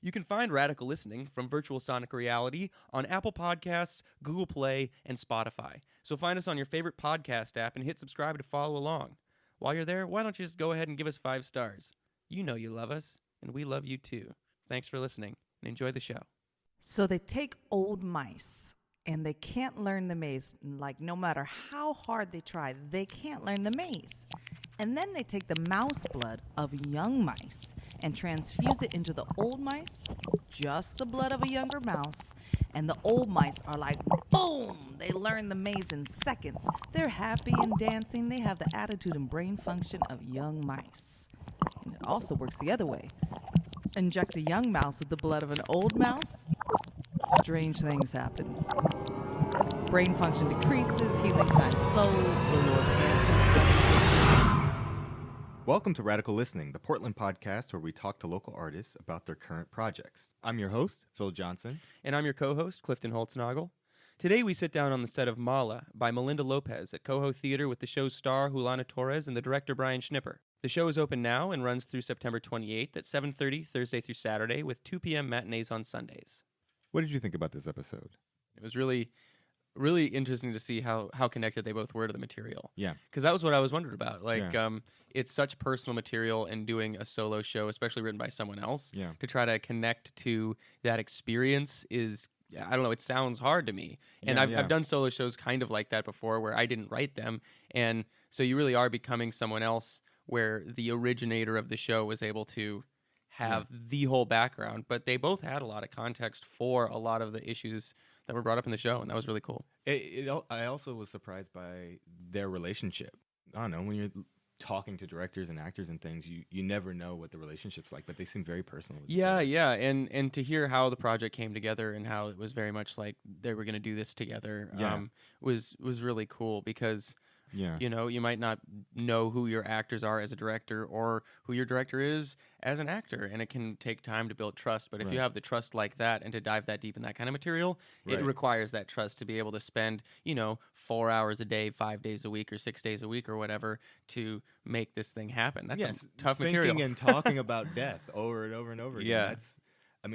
You can find Radical Listening from Virtual Sonic Reality on Apple Podcasts, Google Play, and Spotify. So find us on your favorite podcast app and hit subscribe to follow along. While you're there, why don't you just go ahead and give us 5 stars? You know you love us, and we love you too. Thanks for listening, and enjoy the show. So they take old mice, and they can't learn the maze. Like, no matter how hard they try, they can't learn the maze. And then they take the mouse blood of young mice and transfuse it into the old mice, just the blood of a younger mouse. And the old mice are like, boom! They learn the maze in seconds. They're happy and dancing. They have the attitude and brain function of young mice. And it also works the other way. Inject a young mouse with the blood of an old mouse, strange things happen. Brain function decreases, healing time slows, the lower cancer. Welcome to Radical Listening, the Portland podcast where we talk to local artists about their current projects. I'm your host, Phil Johnson. And I'm your co-host, Clifton Holtznagel. Today we sit down on the set of Mala by Melinda Lopez at Coho Theater with the show's star Julana Torres and the director Brian Shnipper. The show is open now and runs through September 28th at 7:30 Thursday through Saturday with 2 p.m. matinees on Sundays. What did you think about this episode? It was really interesting to see how connected they both were to the material. Yeah. Because that was what I was wondering about. It's such personal material, and doing a solo show, especially written by someone else, to try to connect to that experience is, I don't know, it sounds hard to me. And I've done solo shows kind of like that before where I didn't write them. And so you really are becoming someone else where the originator of the show was able to have the whole background. But they both had a lot of context for a lot of the issues that were brought up in the show, and that was really cool. I also was surprised by their relationship. I don't know, when you're talking to directors and actors and things, you never know what the relationship's like, but they seem very personal. Yeah, and to hear how the project came together and how it was very much like they were going to do this together was really cool because you know, you might not know who your actors are as a director or who your director is as an actor, and it can take time to build trust. But if you have the trust like that and to dive that deep in that kind of material, it requires that trust to be able to spend, 4 hours a day, 5 days a week, or 6 days a week, or whatever, to make this thing happen. That's some tough material. Thinking and talking about death over and over and over again.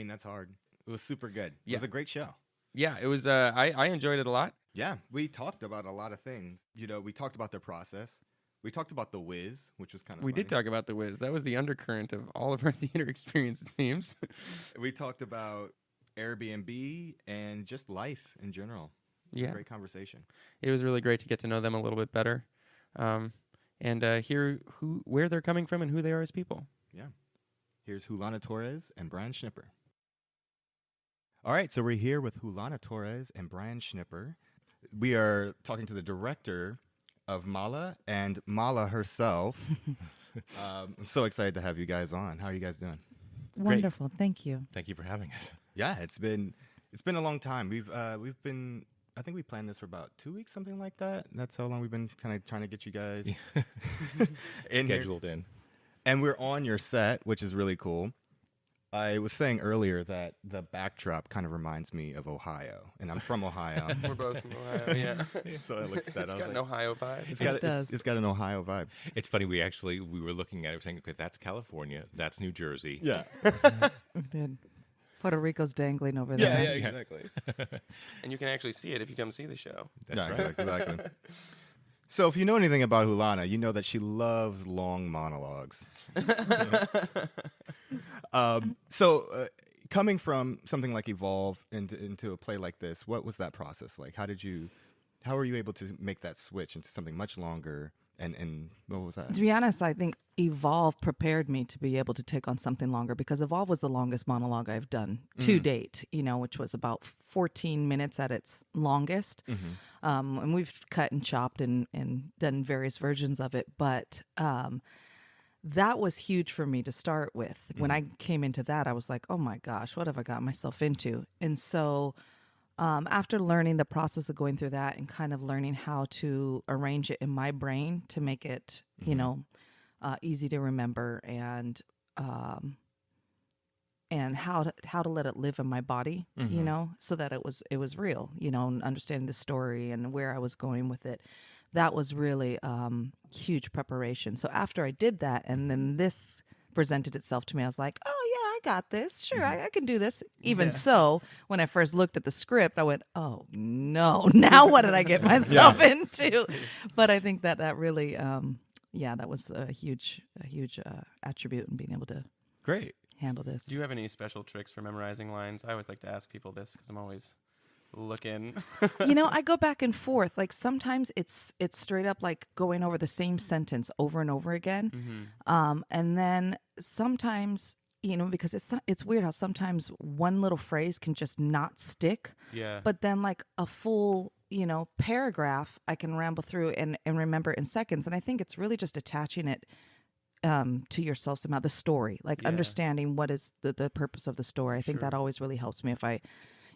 That's hard. It was super good. It was a great show. Yeah, it was. I enjoyed it a lot. Yeah, we talked about a lot of things. We talked about their process. We talked about the whiz, which was kind of We funny. did talk about the whiz. That was the undercurrent of all of our theater experience, it seems. We talked about Airbnb and just life in general. Yeah. Great conversation. It was really great to get to know them a little bit better and hear where they're coming from and who they are as people. Yeah. Here's Julana Torres and Brian Shnipper. All right, so we're here with Julana Torres and Brian Shnipper. We are talking to the director of Mala and Mala herself. I'm so excited to have you guys on. How are you guys doing? Wonderful, thank you. Thank you for having us. Yeah, it's been a long time. We've been, I think we planned this for about 2 weeks, something like that. That's how long we've been kind of trying to get you guys scheduled in. And we're on your set, which is really cool. I was saying earlier that the backdrop kind of reminds me of Ohio, and I'm from Ohio. We're both from Ohio, yeah. So I looked at that. It's got an Ohio vibe. It's got an Ohio vibe. It's funny, we were looking at it saying, okay, that's California, that's New Jersey. Yeah. We did. Puerto Rico's dangling over there. Yeah, exactly. And you can actually see it if you come see the show. That's right. Exactly. So if you know anything about Julana, you know that she loves long monologues. Coming from something like Evolve into a play like this, what was that process like? How were you able to make that switch into something much longer? And what was that? To be honest, I think Evolve prepared me to be able to take on something longer because Evolve was the longest monologue I've done to date, which was about 14 minutes at its longest. Mm-hmm. And we've cut and chopped and done various versions of it. But that was huge for me to start with. Mm-hmm. When I came into that, I was like, oh my gosh, what have I got myself into? And so after learning the process of going through that and kind of learning how to arrange it in my brain to make it, easy to remember and how to let it live in my body, so that it was real, and understanding the story and where I was going with it. That was really huge preparation. So after I did that and then this presented itself to me, I was like, oh yeah, I got this. Sure, I can do this. Even so, when I first looked at the script, I went, oh, no, now what did I get myself into? But I think that really, that was a huge attribute in being able to handle this. Do you have any special tricks for memorizing lines? I always like to ask people this because I'm always looking. I go back and forth. Like sometimes it's straight up like going over the same sentence over and over again. And then sometimes, because it's weird how sometimes one little phrase can just not stick. Yeah. But then like a full, paragraph I can ramble through and remember in seconds. And I think it's really just attaching it to yourself somehow, the story, like understanding what is the purpose of the story. I think that always really helps me if I,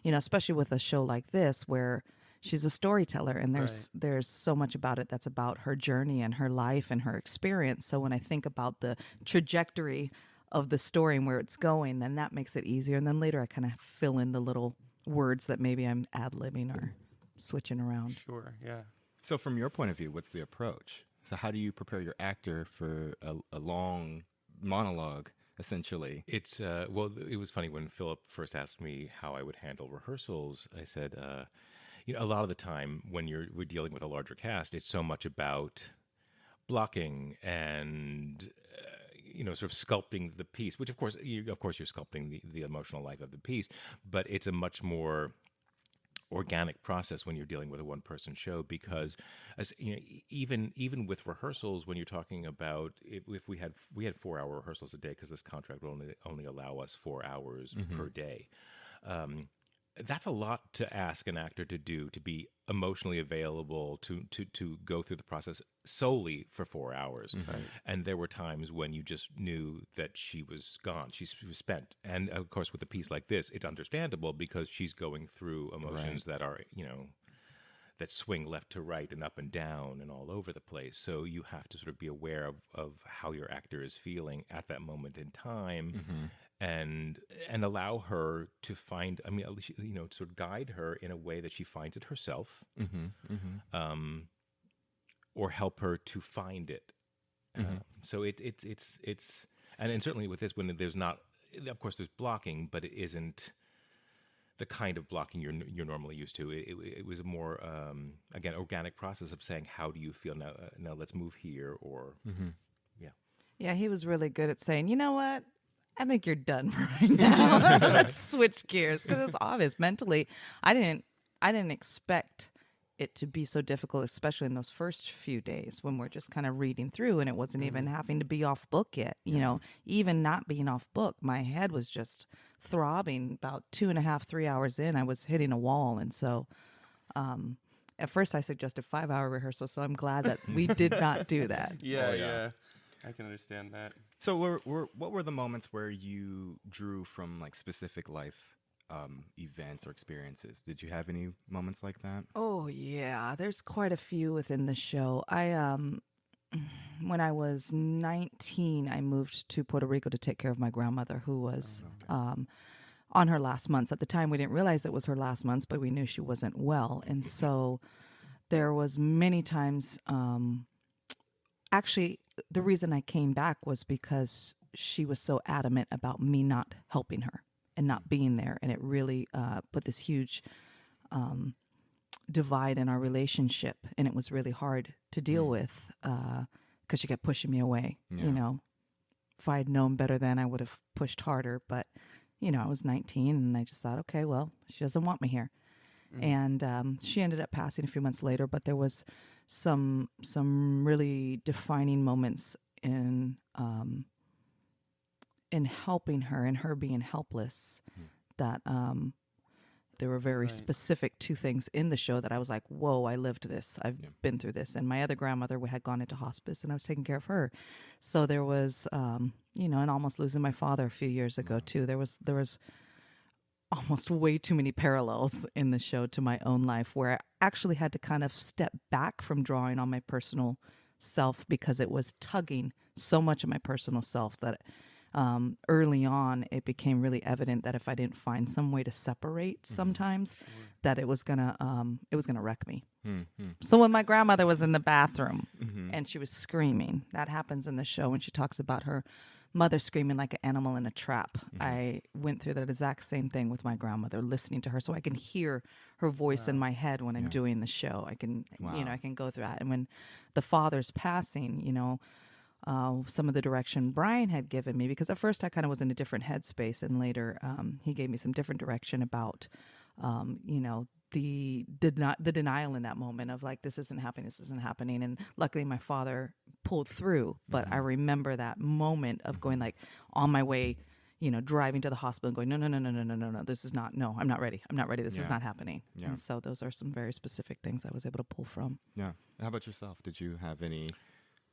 especially with a show like this where she's a storyteller and there's so much about it that's about her journey and her life and her experience. So when I think about the trajectory of the story and where it's going, then that makes it easier. And then later I kind of fill in the little words that maybe I'm ad-libbing or switching around. Sure, yeah. So from your point of view, what's the approach? So how do you prepare your actor for a long monologue, essentially? It's, it was funny when Philip first asked me how I would handle rehearsals. I said, a lot of the time when we're dealing with a larger cast, it's so much about blocking and, sort of sculpting the piece, which of course you're sculpting the emotional life of the piece, but it's a much more organic process when you're dealing with a one-person show, because even with rehearsals, when you're talking about if we had 4-hour rehearsals a day, because this contract will only allow us 4 hours per day, that's a lot to ask an actor to do, to be emotionally available to go through the process solely for 4 hours. And there were times when you just knew that she was gone, she was spent. And of course with a piece like this, it's understandable because she's going through emotions that are that swing left to right and up and down and all over the place. So you have to sort of be aware of how your actor is feeling at that moment in time, and allow her to find, sort of guide her in a way that she finds it herself, or help her to find it. So it's and certainly with this, when there's not, of course there's blocking, but it isn't the kind of blocking you're normally used to. It was a more, again, organic process of saying, how do you feel now? Now let's move here, or Yeah, he was really good at saying, you know what? I think you're done for right now. Let's switch gears, because it's obvious mentally. I didn't expect it to be so difficult, especially in those first few days when we're just kind of reading through, and it wasn't even having to be off book yet. Even not being off book, my head was just throbbing. About 2.5, 3 hours in, I was hitting a wall, and so at first I suggested 5-hour rehearsal. So I'm glad that we did not do that. Yeah. I can understand that. So what were the moments where you drew from like specific life events or experiences? Did you have any moments like that? Oh yeah, there's quite a few within the show. When I was 19, I moved to Puerto Rico to take care of my grandmother, who was on her last months. At the time, we didn't realize it was her last months, but we knew she wasn't well. And so there was many times, actually, the reason I came back was because she was so adamant about me not helping her and not being there. And it really put this huge divide in our relationship. And it was really hard to deal with because she kept pushing me away. If I had known better then, I would have pushed harder. But, I was 19 and I just thought, okay, well, she doesn't want me here. And she ended up passing a few months later, but there was some really defining moments in helping her and her being helpless, that there were very specific 2 things in the show that I was like, whoa, I lived this. I've been through this. And my other grandmother had gone into hospice and I was taking care of her. So there was, and almost losing my father a few years ago too. There was almost way too many parallels in the show to my own life, where I actually had to kind of step back from drawing on my personal self because it was tugging so much of my personal self that early on it became really evident that if I didn't find some way to separate sometimes, that it was gonna wreck me. So when my grandmother was in the bathroom and she was screaming, that happens in the show when she talks about her mother screaming like an animal in a trap. I went through that exact same thing with my grandmother, listening to her, so I can hear her voice in my head when I'm doing the show. I can, I can go through that. And when the father's passing, some of the direction Brian had given me, because at first I kind of was in a different headspace, and later he gave me some different direction about, the denial in that moment of like, this isn't happening. And luckily my father pulled through, but I remember that moment of going like on my way, driving to the hospital and going, no, this is not, no, I'm not ready. This is not happening. Yeah. And so those are some very specific things I was able to pull from. Yeah. How about yourself? Did you have any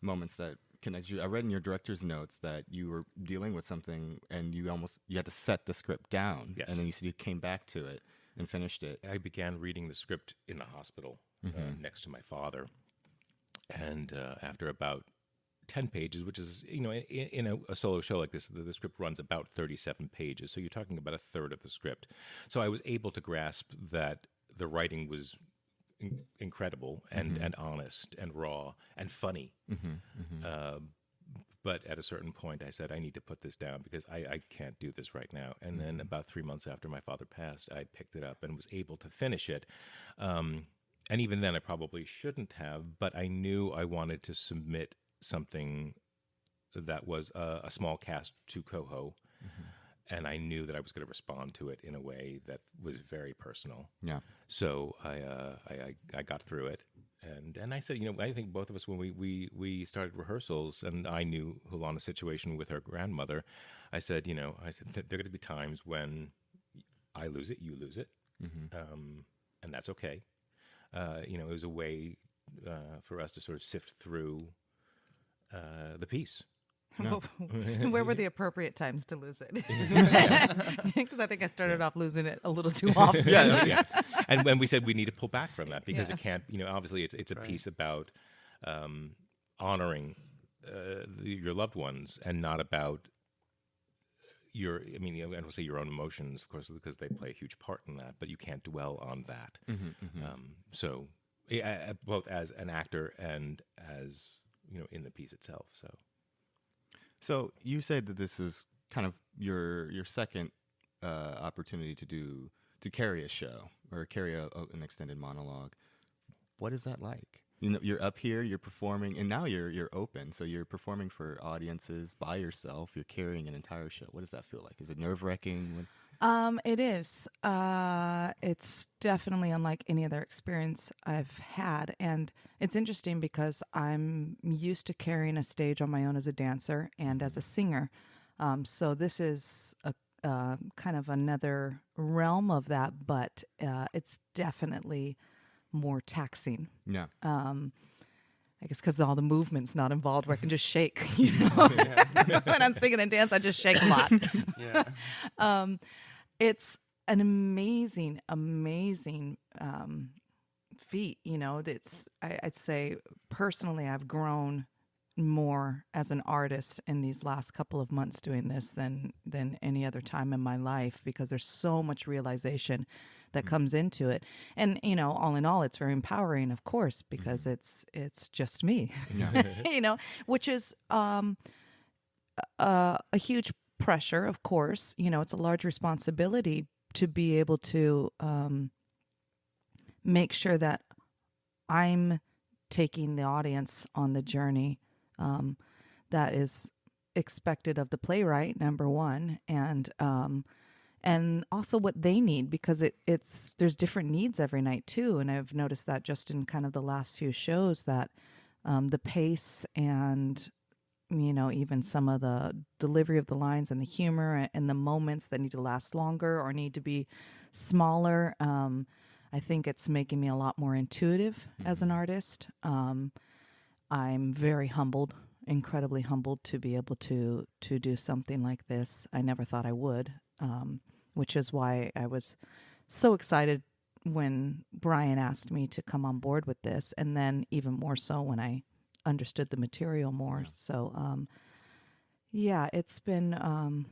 moments that connect you? I read in your director's notes that you were dealing with something and you had to set the script down. Yes. And then you said you came back to it and finished it. I began reading the script in the hospital next to my father. And after about 10 pages, which is, in a solo show like this, the script runs about 37 pages. So you're talking about a third of the script. So I was able to grasp that the writing was incredible and honest and raw and funny. But at a certain point, I said, I need to put this down because I can't do this right now. And then about 3 months after my father passed, I picked it up and was able to finish it. And even then, I probably shouldn't have, but I knew I wanted to submit something that was a small cast to Coho. And I knew that I was going to respond to it in a way that was very personal. Yeah. So I got through it. And I said, I think both of us, when we started rehearsals and I knew Julana's situation with her grandmother, I said, there are going to be times when I lose it, you lose it. And that's okay. It was a way for us to sort of sift through the piece. No. Where were the appropriate times to lose it? Because I think I started off losing it a little too often. Yeah. And when we said we need to pull back from that because it can't, obviously it's a piece about honoring your loved ones and not about I don't say your own emotions, of course, because they play a huge part in that, but you can't dwell on that. So both as an actor and as, in the piece itself. So you said that this is kind of your second opportunity to carry a show or carry an extended monologue. What is that like? You're up here, you're performing, and now you're open. So you're performing for audiences by yourself. You're carrying an entire show. What does that feel like? Is it nerve-wracking? It is. It's definitely unlike any other experience I've had. And it's interesting because I'm used to carrying a stage on my own as a dancer and as a singer. So this is a kind of another realm of that, but it's definitely more taxing. Yeah. I guess because all the movement's not involved where I can just shake, When I'm singing and dance, I just shake a lot. It's an amazing feat. I'd say personally, I've grown more as an artist in these last couple of months doing this than any other time in my life, because there's so much realization that comes into it. And, all in all, it's very empowering, of course, because it's just me, which is a huge pressure, of course. It's a large responsibility to be able to make sure that I'm taking the audience on the journey that is expected of the playwright, number one, and also what they need, because there's different needs every night too. And I've noticed that just in kind of the last few shows that the pace and even some of the delivery of the lines and the humor and the moments that need to last longer or need to be smaller. I think it's making me a lot more intuitive as an artist. I'm very humbled, incredibly humbled to be able to do something like this. I never thought I would, which is why I was so excited when Brian asked me to come on board with this, and then even more so when I understood the material more. Yeah. So, it's been,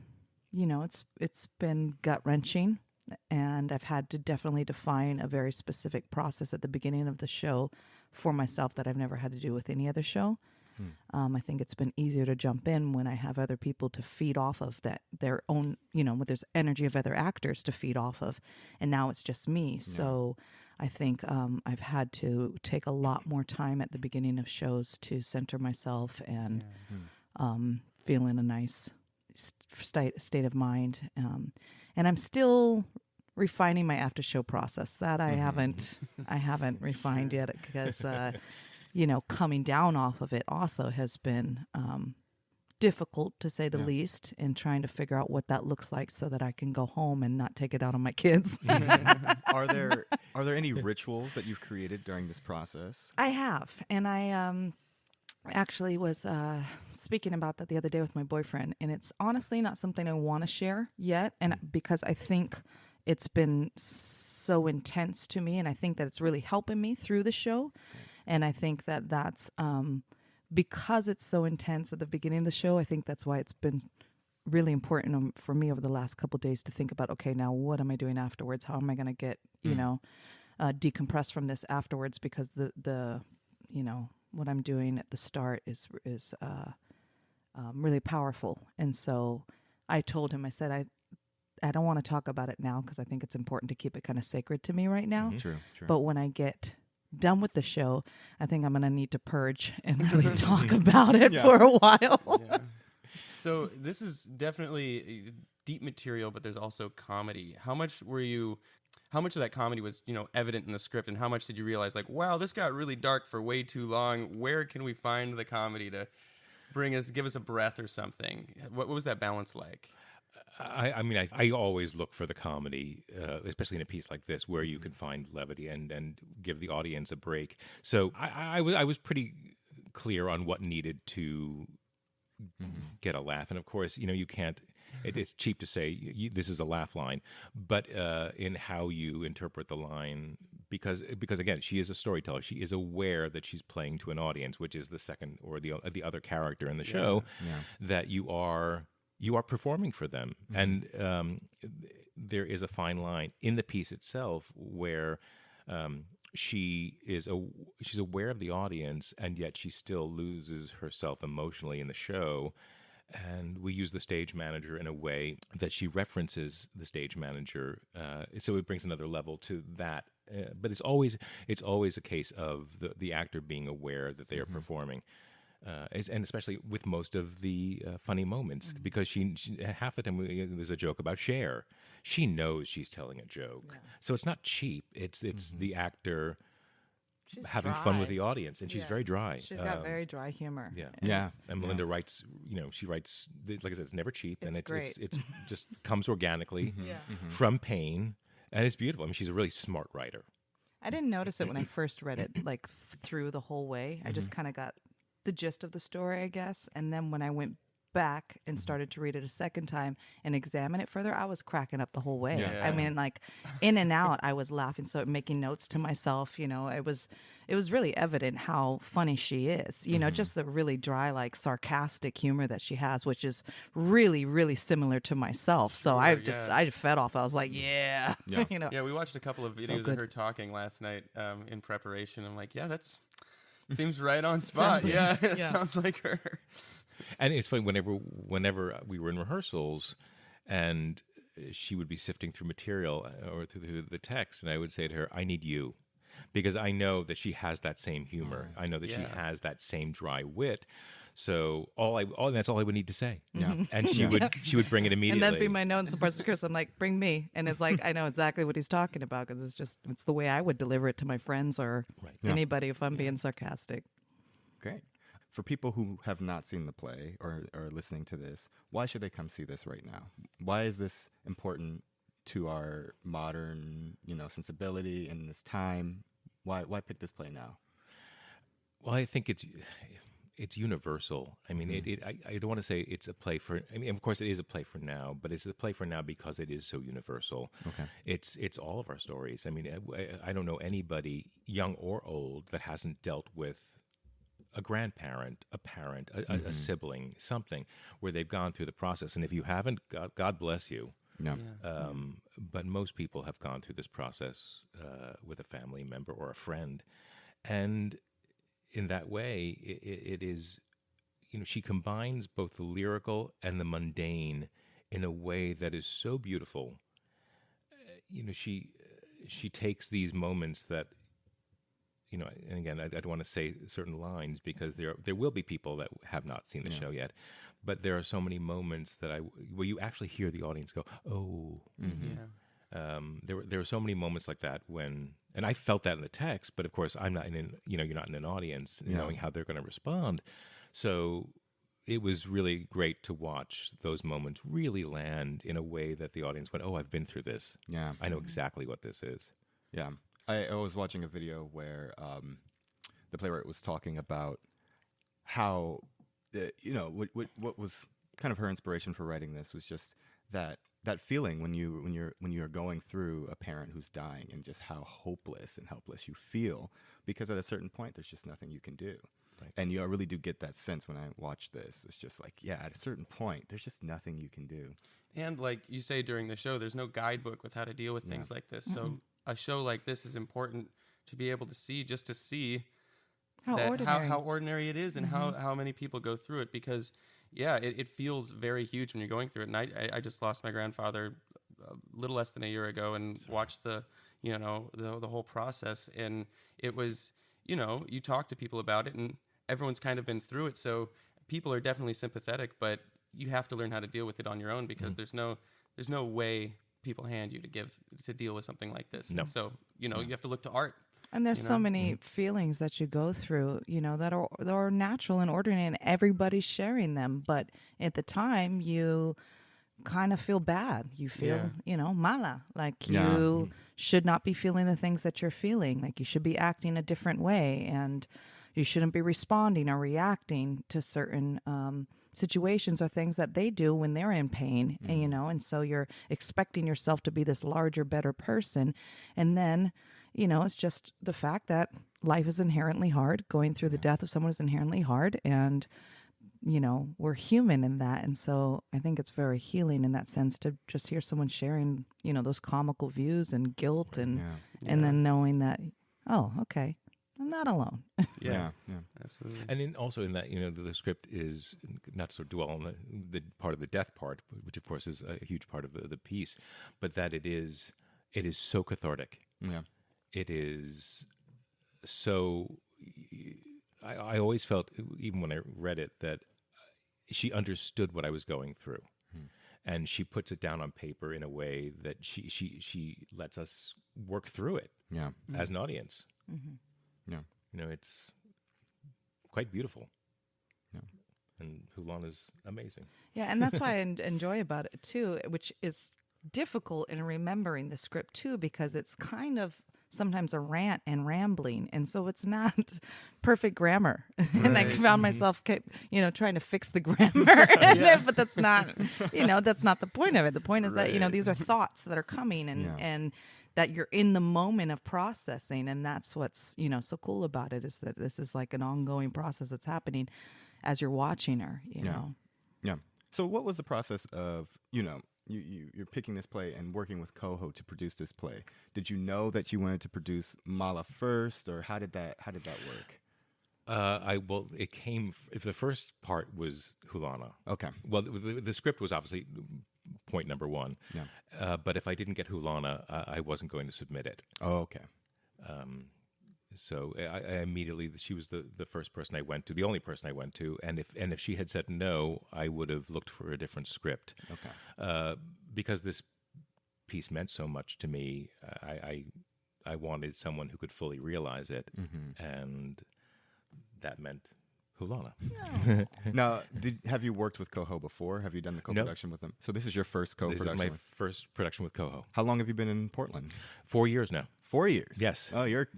it's been gut-wrenching, and I've had to definitely define a very specific process at the beginning of the show for myself that I've never had to do with any other show. I think it's been easier to jump in when I have other people to feed off of that, their own, when there's energy of other actors to feed off of. And now it's just me. So I think I've had to take a lot more time at the beginning of shows to center myself and feel in a nice state of mind. And I'm still refining my after show process. That I haven't refined yet, because coming down off of it also has been difficult, to say the least, and trying to figure out what that looks like so that I can go home and not take it out on my kids. Are there any rituals that you've created during this process? I have, and I actually was speaking about that the other day with my boyfriend, and it's honestly not something I want to share yet, and because I think it's been so intense to me, and I think that it's really helping me through the show. And I think that that's because it's so intense at the beginning of the show. I think that's why it's been really important for me over the last couple of days to think about, okay, now what am I doing afterwards? How am I going to get, decompress from this afterwards? Because the what I'm doing at the start is really powerful. And so I told him, I said, I don't want to talk about it now because I think it's important to keep it kind of sacred to me right now. True. But when I get done with the show, I think I'm going to need to purge and really talk about it for a while. So this is definitely deep material, but there's also comedy. How much of that comedy was, evident in the script, and how much did you realize, like, wow, this got really dark for way too long. Where can we find the comedy to give us a breath or something? What was that balance like? I always look for the comedy, especially in a piece like this, where you can find levity and give the audience a break. So I was pretty clear on what needed to get a laugh. And of course, you can't, it's cheap to say this is a laugh line, but in how you interpret the line, because again, she is a storyteller. She is aware that she's playing to an audience, which is the second or the other character in the show, that you are performing for them. And there is a fine line in the piece itself where she's aware of the audience, and yet she still loses herself emotionally in the show. And we use the stage manager in a way that she references the stage manager, so it brings another level to that. But it's always a case of the actor being aware that they are performing. And especially with most of the funny moments, because she half the time there's a joke about Cher. She knows she's telling a joke, so it's not cheap. It's the actor having fun with the audience, and she's very dry. She's got very dry humor. And Melinda writes, she writes, like I said, it's never cheap, and it's just comes organically from pain, and it's beautiful. I mean, she's a really smart writer. I didn't notice it when I first read it, like through the whole way. I just kind of got the gist of the story, I guess. And then when I went back and started to read it a second time and examine it further, I was cracking up the whole way. I mean, like in and out, I was laughing, so making notes to myself. It was really evident how funny she is. Just the really dry, like sarcastic humor that she has, which is really, really similar to myself. So I fed off. I was like, Yeah, we watched a couple of videos of her talking last night in preparation. I'm like, that's seems right on spot. It sounds like her. And it's funny, whenever we were in rehearsals and she would be sifting through material or through the text, and I would say to her, I need you, because I know that she has that same humor. I know that she has that same dry wit. So that's all I would need to say. And she would bring it immediately. And that'd be my note in support of Chris. I'm like, bring me. And it's like, I know exactly what he's talking about, because it's the way I would deliver it to my friends or anybody if I'm being sarcastic. Great. For people who have not seen the play or are listening to this, why should they come see this right now? Why is this important to our modern, sensibility in this time? Why pick this play now? Well, I think it's universal. I mean, I don't want to say it's a play for. I mean, of course, it is a play for now, but it's a play for now because it is so universal. Okay, it's all of our stories. I mean, I don't know anybody, young or old, that hasn't dealt with a grandparent, a parent, a sibling, something where they've gone through the process. And if you haven't, God bless you. No. But most people have gone through this process with a family member or a friend, and in that way, it is she combines both the lyrical and the mundane in a way that is so beautiful. She takes these moments that, and again, I don't want to say certain lines because there will be people that have not seen the show yet, but there are so many moments that where you actually hear the audience go, oh. There were so many moments like that and I felt that in the text, but of course I'm not you're not in an audience knowing how they're going to respond. So it was really great to watch those moments really land in a way that the audience went, oh, I've been through this. Yeah. I know exactly what this is. Yeah. I was watching a video where the playwright was talking about how, what was kind of her inspiration for writing this was just that feeling when you're going through a parent who's dying and just how hopeless and helpless you feel, because at a certain point there's just nothing you can do. Right. And I really do get that sense when I watch this. It's just like, at a certain point there's just nothing you can do. And like you say during the show, there's no guidebook with how to deal with things like this. So a show like this is important to be able to see, just to see how ordinary it is and how many people go through it, because it feels very huge when you're going through it. And I just lost my grandfather a little less than a year ago and watched the whole process. And it was, you talk to people about it and everyone's kind of been through it. So people are definitely sympathetic, but you have to learn how to deal with it on your own, because there's no way people hand you to deal with something like this. No. And so, you have to look to art. And there's so many feelings that you go through, that are natural and ordinary, and everybody's sharing them. But at the time, you kind of feel bad. You feel, mala, like you should not be feeling the things that you're feeling. Like you should be acting a different way, and you shouldn't be responding or reacting to certain situations or things that they do when they're in pain. And, and so you're expecting yourself to be this larger, better person, and then it's just the fact that life is inherently hard. Going through the death of someone is inherently hard. And, we're human in that. And so I think it's very healing in that sense to just hear someone sharing, those comical views and guilt and then knowing that, oh, okay, I'm not alone. Yeah, absolutely. And also in that, the script is not so dwell on the part of the death part, which of course is a huge part of the piece, but that it is so cathartic. Yeah. It is so. I always felt, even when I read it, that she understood what I was going through, and she puts it down on paper in a way that she lets us work through it. Yeah. As an audience. Yeah. It's quite beautiful. Yeah. And Julana's amazing. Yeah, and that's why I enjoy about it too, which is difficult in remembering the script too, because it's kind of sometimes a rant and rambling, and so it's not perfect grammar. And I found myself, trying to fix the grammar, but that's not, that's not the point of it. The point is that these are thoughts that are coming, and that you're in the moment of processing, and that's what's so cool about it, is that this is like an ongoing process that's happening as you're watching her. You know. Yeah. So what was the process of you're picking this play and working with Coho to produce this play? Did you know that you wanted to produce Mala first, or how did that work? It came. The first part was Julana. Okay. Well, the script was obviously point number one. Yeah. But if I didn't get Julana, I wasn't going to submit it. Oh, okay. So I immediately, she was the first person I went to, the only person I went to, and if she had said no, I would have looked for a different script. Okay. Because this piece meant so much to me, I wanted someone who could fully realize it, and that meant Julana. Yeah. Now, have you worked with Coho before? Have you done the co-production with them? So this is your first co-production? This is my first production with Coho. How long have you been in Portland? 4 years now. 4 years? Yes. Oh, you're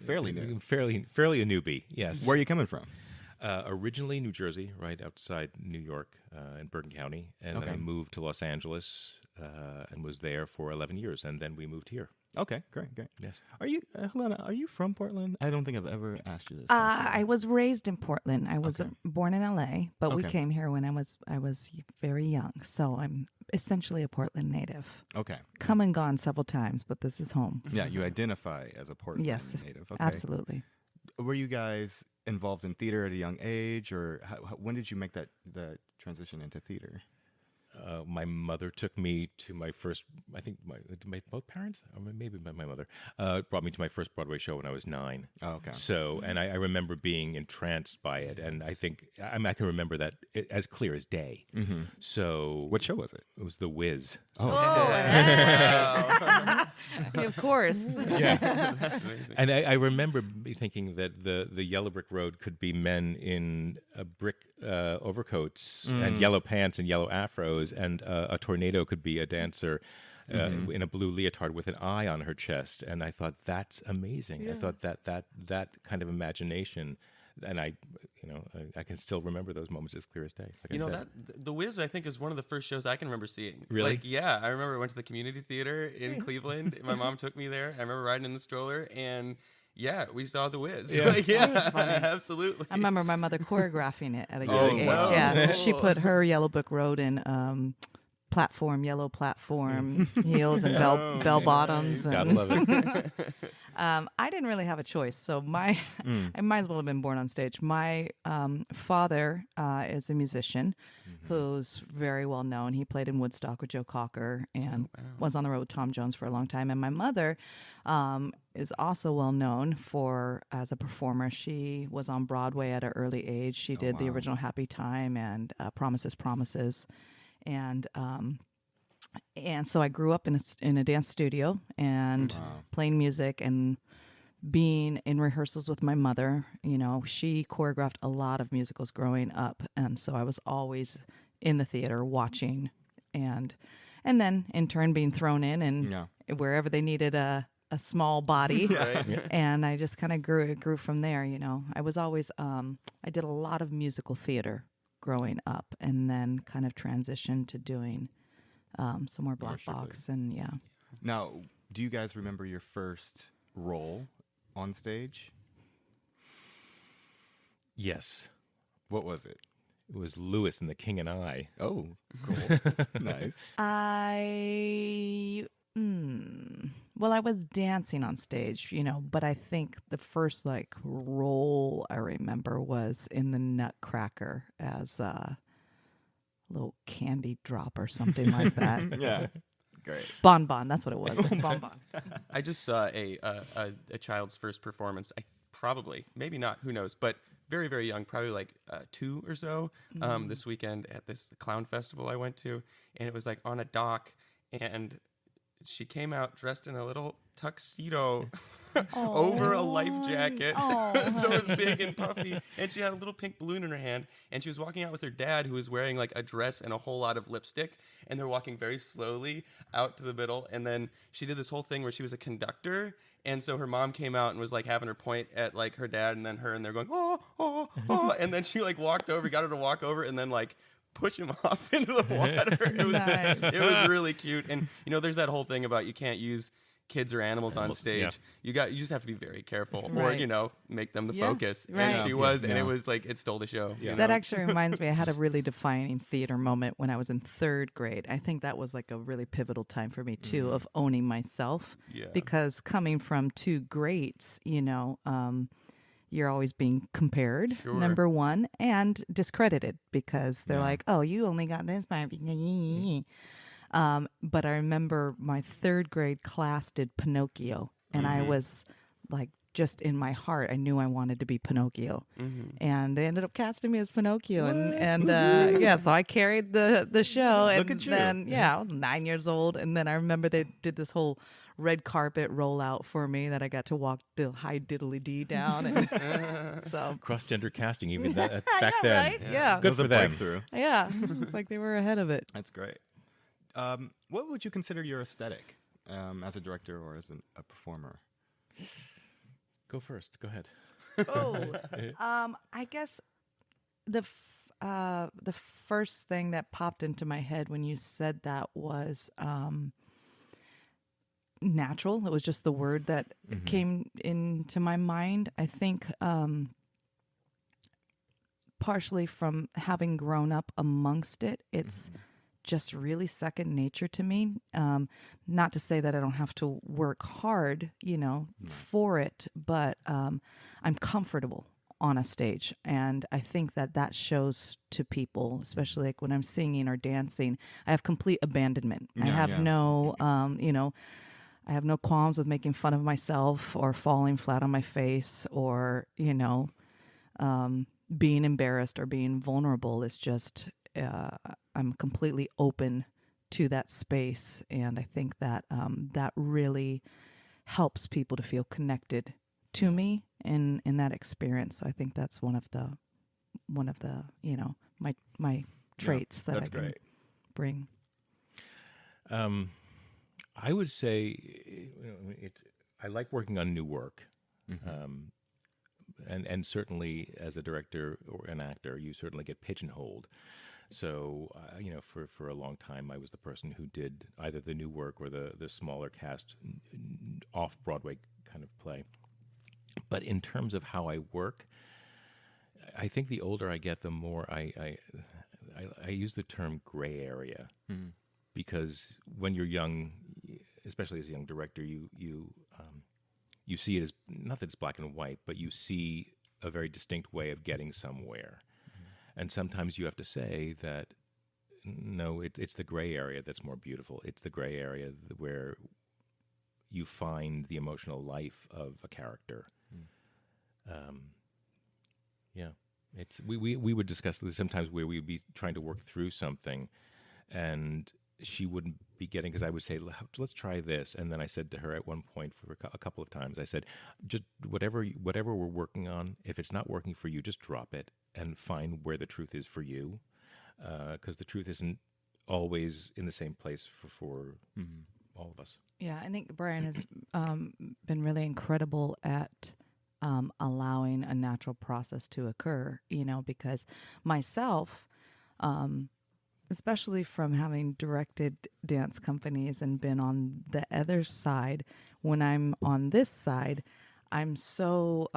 fairly new. Fairly a newbie, yes. Where are you coming from? Originally New Jersey, right outside New York in Bergen County. And then I moved to Los Angeles and was there for 11 years. And then we moved here. Okay, great. Yes. Are you, Julana, are you from Portland? I don't think I've ever asked you this. I was raised in Portland. I was born in LA, but we came here when I was very young. So I'm essentially a Portland native. Okay. Come and gone several times, but this is home. Yeah, you identify as a Portland native. Okay. Absolutely. Were you guys involved in theater at a young age, or when did you make the transition into theater? My mother took me to my first, I think both parents, or maybe my mother, brought me to my first Broadway show when I was 9. Oh, okay. So, and I remember being entranced by it. And I think, I can remember that as clear as day. Mm-hmm. So. What show was it? It was The Wiz. Oh, of course. Yeah. That's amazing. And I remember thinking that the Yellow Brick Road could be men in brick overcoats and yellow pants and yellow afros, and a tornado could be a dancer in a blue leotard with an eye on her chest. And I thought, that's amazing. I thought that kind of imagination, and I can still remember those moments as clear as day. Like that The Wiz, I think, is one of the first shows I can remember seeing. Really? Yeah, I remember I went to the community theater in Cleveland. My mom took me there. I remember riding in the stroller, and yeah, we saw The Wiz. Yeah. Absolutely. I remember my mother choreographing it at a Oh, young age. wow. Yeah, she put her Yellow Brick Road in yellow platform heels and bell bottoms. Gotta And love it. I didn't really have a choice, so I might as well have been born on stage. My father is a musician who's very well known. He played in Woodstock with Joe Cocker and was on the road with Tom Jones for a long time. And my mother is also well known as a performer. She was on Broadway at an early age. She did the original Happy Time and Promises, Promises. And so I grew up in a dance studio and playing music and being in rehearsals with my mother. She choreographed a lot of musicals growing up, and so I was always in the theater watching, and then in turn being thrown in and wherever they needed a small body, and I just kind of grew from there. I was always I did a lot of musical theater growing up, and then kind of transitioned to doing some more black box, and Now, do you guys remember your first role on stage? Yes. What was it? It was Lewis in The King and I. Oh, cool. Nice. Well, I was dancing on stage, but I think the first role I remember was in the Nutcracker as a little candy drop or something like that. Yeah. Great. Bonbon, that's what it was. Bonbon. I just saw a child's first performance. Maybe not, who knows, but very, very young, probably 2 or so, this weekend at this clown festival I went to, and it was on a dock, and she came out dressed in a little tuxedo over a life jacket. So it was big and puffy, and she had a little pink balloon in her hand, and she was walking out with her dad, who was wearing a dress and a whole lot of lipstick, and they're walking very slowly out to the middle, and then she did this whole thing where she was a conductor, and so her mom came out and was having her point at her dad and then her, and they're going oh, and then she walked over, got her to walk over, and then push him off into the water. It was really cute. And there's that whole thing about you can't use kids or animals on stage. You just have to be very careful, or make them the focus. Right. And she was, and it was it stole the show. That actually reminds me, I had a really defining theater moment when I was in 3rd grade. I think that was a really pivotal time for me too, of owning myself, because coming from 2 greats, you're always being compared, number one, and discredited because they're like, oh, you only got this part. But I remember my 3rd grade class did Pinocchio, and I was just in my heart, I knew I wanted to be Pinocchio, and they ended up casting me as Pinocchio, and so I carried the show. Look and at you. then I was 9 years old, and then I remember they did this whole red carpet rollout for me that I got to walk the high diddly dee down, and so Cross-gender casting, even back then. right? Yeah. Good for them. Breakthrough. Yeah, it's like they were ahead of it. That's great. What would you consider your aesthetic as a director or as a performer? Go first. Go ahead. I guess the first thing that popped into my head when you said that was natural. It was just the word that came into my mind. I think partially from having grown up amongst it, it's just really second nature to me. Not to say that I don't have to work hard, for it, but I'm comfortable on a stage. And I think that shows to people, especially like when I'm singing or dancing. I have complete abandonment. I have no, I have no qualms with making fun of myself or falling flat on my face or, being embarrassed or being vulnerable. It's just, I'm completely open to that space. And I think that that really helps people to feel connected to me in that experience. So I think that's one of the my traits that I can bring. I would say I like working on new work. And certainly as a director or an actor, you certainly get pigeonholed. So, for a long time, I was the person who did either the new work or the smaller cast off-Broadway kind of play. But in terms of how I work, I think the older I get, the more I use the term gray area. Because when you're young, especially as a young director, you see it as, not that it's black and white, but you see a very distinct way of getting somewhere. And sometimes you have to say that, no, it's the gray area that's more beautiful. It's the gray area where you find the emotional life of a character. We would discuss this sometimes where we'd be trying to work through something, and she wouldn't be getting, because I would say, let's try this. And then I said to her at one point, for a couple of times, I said, just whatever we're working on, if it's not working for you, just drop it and find where the truth is for you. Because the truth isn't always in the same place for all of us. Yeah, I think Brian has been really incredible at allowing a natural process to occur, because myself, especially from having directed dance companies and been on the other side, when I'm on this side, I'm so,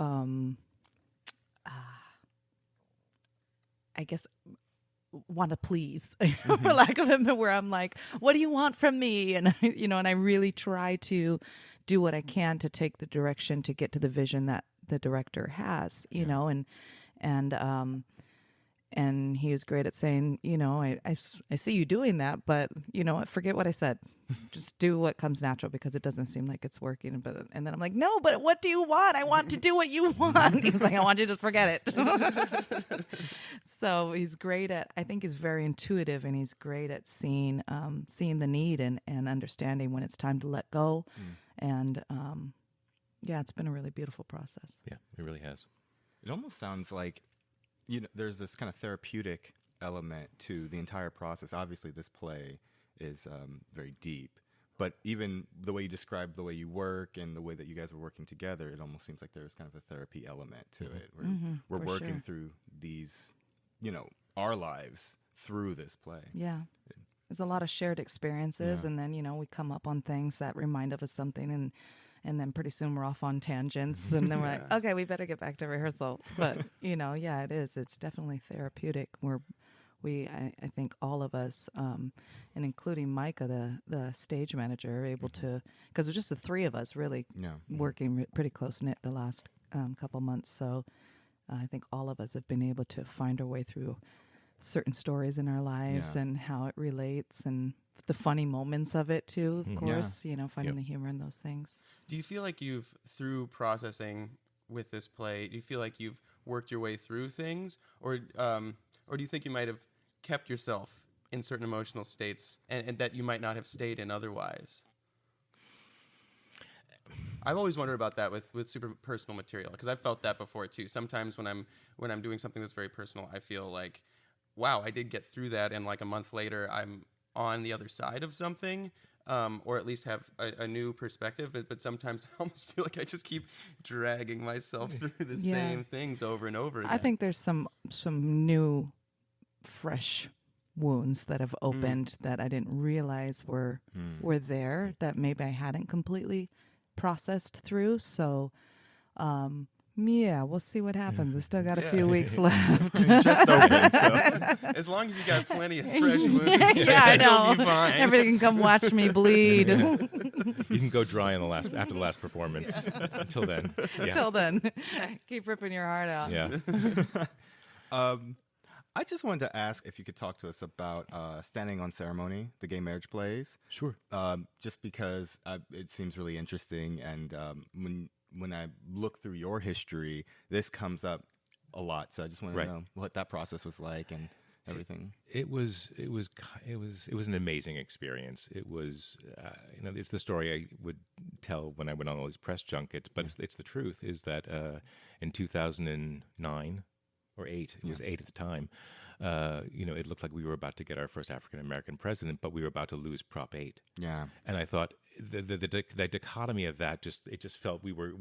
I guess, want to please, for lack of it, where I'm like, what do you want from me? And, and I really try to do what I can to take the direction to get to the vision that the director has, and he was great at saying, I see you doing that, but forget what I said. Just do what comes natural, because it doesn't seem like it's working. And then I'm like, no, but what do you want? I want to do what you want. He's like, I want you to forget it. So he's great I think he's very intuitive, and he's great at seeing the need and understanding when it's time to let go. And it's been a really beautiful process. Yeah, it really has. It almost sounds like, there's this kind of therapeutic element to the entire process. Obviously, this play is very deep, but even the way you describe the way you work and the way that you guys were working together, it almost seems like there's kind of a therapy element to it. We're working through these, our lives through this play. Yeah. There's a lot of shared experiences, and then, we come up on things that remind of us something, and then pretty soon we're off on tangents, and then we're like, okay, we better get back to rehearsal. But, it is. It's definitely therapeutic. I think all of us, and including Micah, the stage manager, are able to, because it was just the three of us really working pretty close-knit the last couple months. So I think all of us have been able to find our way through certain stories in our lives and how it relates, and the funny moments of it too, of course, finding the humor in those things. Do you feel like through processing with this play, do you feel like you've worked your way through things, or do you think you might have kept yourself in certain emotional states and that you might not have stayed in otherwise? I've always wondered about that with super personal material, because I've felt that before too. Sometimes when I'm doing something that's very personal, I feel like, wow, I did get through that, and like a month later, I'm on the other side of something, or at least have a new perspective. But sometimes I almost feel like I just keep dragging myself through the same things over and over again. I think there's some new, fresh wounds that have opened that I didn't realize were there, that maybe I hadn't completely processed through. So Yeah, we'll see what happens. It's still got a few weeks left. Just open, so. As long as you got plenty of fresh movies, Yeah, I you'll know. be fine. Everybody can come watch me bleed. You can go dry after the last performance. Until then, Till then, keep ripping your heart out. yeah. I just wanted to ask if you could talk to us about Standing on Ceremony, the gay marriage plays. Sure. Just because it seems really interesting, and when I look through your history, this comes up a lot. So I just wanted to know what that process was like and everything. It was an amazing experience. It was, it's the story I would tell when I went on all these press junkets, but it's the truth. Is that in 2009 or 8, it was 8 at the time. It looked like we were about to get our first African American president, but we were about to lose Prop 8. Yeah, and I thought the dichotomy of that just felt we were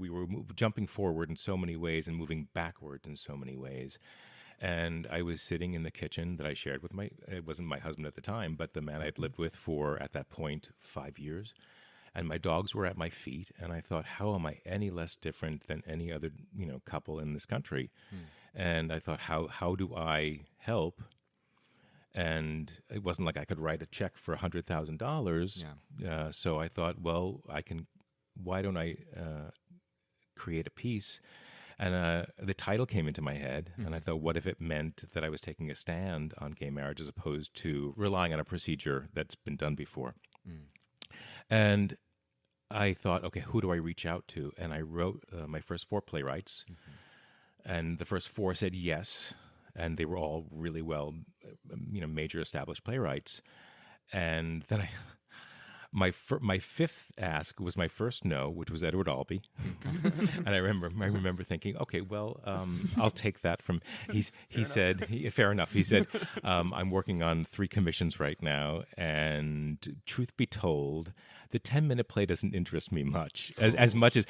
jumping forward in so many ways and moving backwards in so many ways. And I was sitting in the kitchen that I shared with it wasn't my husband at the time, but the man I'd lived with for, at that point, 5 years. And my dogs were at my feet, and I thought, how am I any less different than any other, couple in this country? And I thought, how do I help? And it wasn't like I could write a check for $100,000. Yeah. So I thought, well, why don't I create a piece? And the title came into my head, and I thought, what if it meant that I was taking a stand on gay marriage as opposed to relying on a procedure that's been done before? And I thought, okay, who do I reach out to? And I wrote my first 4 playwrights, and the first 4 said yes, and they were all really well, major established playwrights. And then my 5th ask was my first no, which was Edward Albee. And I remember thinking, okay, well, I'll take that from. He said, fair enough. He said, I'm working on 3 commissions right now, and truth be told, the 10-minute play doesn't interest me much, as much as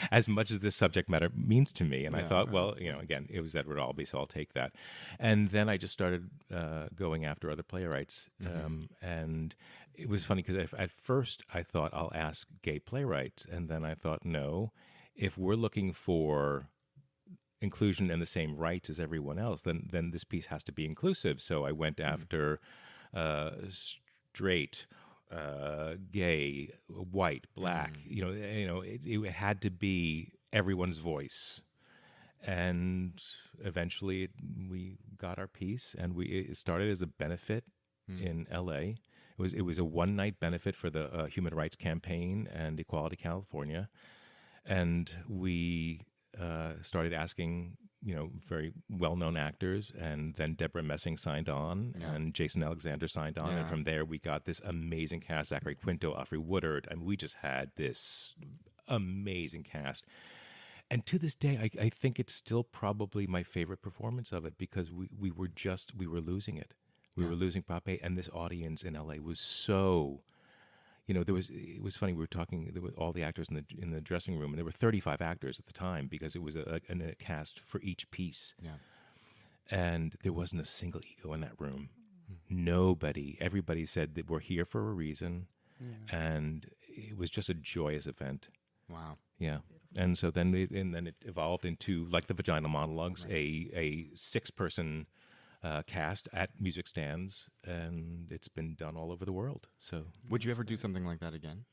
this subject matter means to me. And I thought, well, again, it was Edward Albee, so I'll take that. And then I just started going after other playwrights, and it was funny because at first I thought I'll ask gay playwrights, and then I thought, no, if we're looking for inclusion and the same rights as everyone else, then this piece has to be inclusive. So I went after straight, gay, white, black. It had to be everyone's voice. And eventually we got our piece, and it started as a benefit in L.A. It was a one-night benefit for the Human Rights Campaign and Equality California, and we started asking, very well-known actors, and then Deborah Messing signed on, and Jason Alexander signed on, and from there we got this amazing cast: Zachary Quinto, Audrey Woodard, and we just had this amazing cast. And to this day, I think it's still probably my favorite performance of it, because we were losing it. We were losing Prop 8, and this audience in LA was so, it was funny. We were talking with all the actors in the dressing room, and there were 35 actors at the time, because it was a cast for each piece. Yeah. And there wasn't a single ego in that room. Nobody. Everybody said that we're here for a reason, and it was just a joyous event. Wow. Yeah. And so then it evolved into, like the Vagina Monologues, a 6-person cast at music stands, and it's been done all over the world. So, would you ever do something like that again?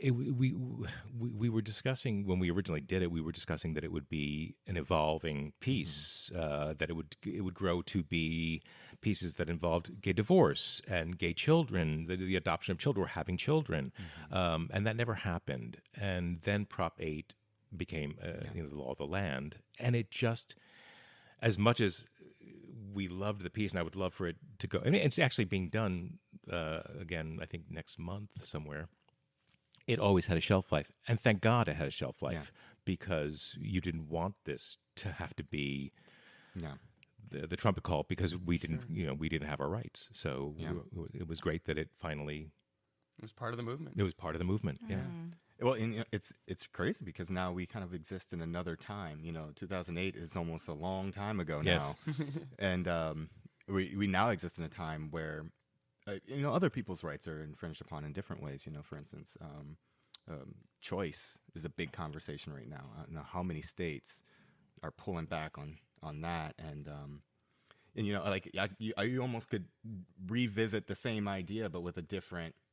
We were discussing, when we originally did it, we were discussing that it would be an evolving piece, that it would grow to be pieces that involved gay divorce and gay children, the adoption of children, or having children, and that never happened. And then Prop 8 became the law of the land, and it just, as much as we loved the piece, and I would love for it to go. I mean, it's actually being done again, I think next month somewhere. It always had a shelf life, and thank God it had a shelf life, because you didn't want this to have to be the trumpet call, because we didn't have our rights. So it was great that it finally. It was part of the movement. It was part of the movement. Yeah. Well, it's crazy, because now we kind of exist in another time. 2008 is almost a long time ago now, and we now exist in a time where other people's rights are infringed upon in different ways. For instance, choice is a big conversation right now. I don't know how many states are pulling back on that, and like you almost could revisit the same idea, but with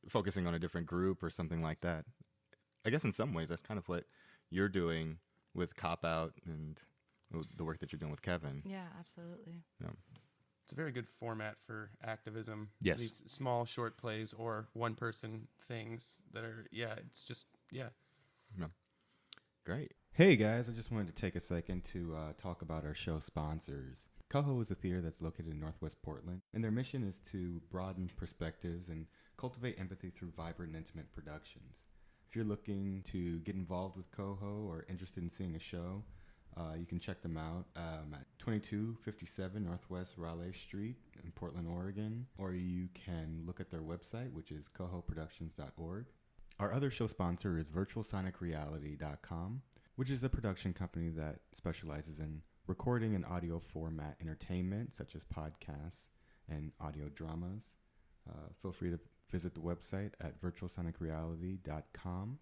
focusing on a different group or something like that. I guess in some ways that's kind of what you're doing with Cop Out and the work that you're doing with Kevin. Yeah, absolutely. Yeah. It's a very good format for activism. Yes. These small, short plays or one-person things that are, it's just, Yeah. Great. Hey, guys, I just wanted to take a second to talk about our show sponsors. Coho is a theater that's located in Northwest Portland, and their mission is to broaden perspectives and cultivate empathy through vibrant and intimate productions. If you're looking to get involved with Coho or interested in seeing a show, you can check them out at 2257 Northwest Raleigh Street in Portland, Oregon, or you can look at their website, which is cohoproductions.org. Our other show sponsor is virtualsonicreality.com, which is a production company that specializes in recording and audio format entertainment, such as podcasts and audio dramas. Feel free to visit the website at virtualsonicreality.com.